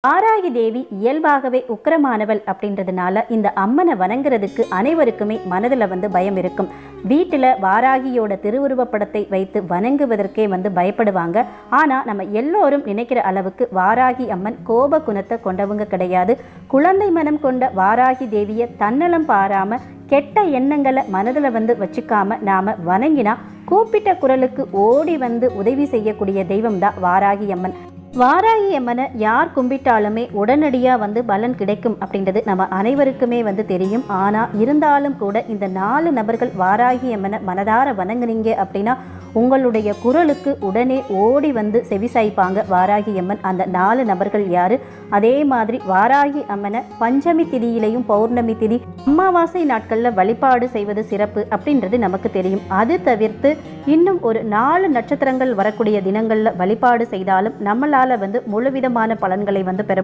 வாராகி தேவி இயல்பாகவே உக்கிரமானவள் அப்படின்றதுனால இந்த அம்மனை வணங்குறதுக்கு அனைவருக்குமே மனதில் பயம் இருக்கும். வீட்டில் வாராகியோட திருவுருவப் படத்தை வைத்து வணங்குவதற்கே பயப்படுவாங்க. ஆனால் நம்ம எல்லோரும் நினைக்கிற அளவுக்கு வாராகி அம்மன் கோப குணத்தை கொண்டவங்க கிடையாது. குழந்தை மனம் கொண்ட வாராகி தேவியை தன்னலம் பாராம கெட்ட எண்ணங்களை மனதில் வச்சுக்காம நாம வணங்கினா கூப்பிட்ட குரலுக்கு ஓடி உதவி செய்யக்கூடிய தெய்வம் தான் வாராகி அம்மன். வாராகி அம்மனை யார் கும்பிட்டாலுமே உடனடியாக பலன் கிடைக்கும் அப்படின்றது நம்ம அனைவருக்குமே தெரியும். ஆனால் இருந்தாலும் கூட இந்த 4 நபர்கள் வாராகி அம்மனை மனதார வணங்குனீங்க அப்படின்னா உங்களுடைய குரலுக்கு உடனே ஓடி செவிசாய்ப்பாங்க வாராகி அம்மன். அந்த 4 நபர்கள் யாரு? அதே மாதிரி வாராகி அம்மனை பஞ்சமி திதியிலையும் பௌர்ணமி திதி அமாவாசை நாட்களில் வழிபாடு செய்வது சிறப்பு அப்படின்றது நமக்கு தெரியும். அது தவிர்த்து இன்னும் ஒரு 4 நட்சத்திரங்கள் வரக்கூடிய தினங்களில் வழிபாடு செய்தாலும் நம்மளால் முழுவிதமான பலன்களை பெற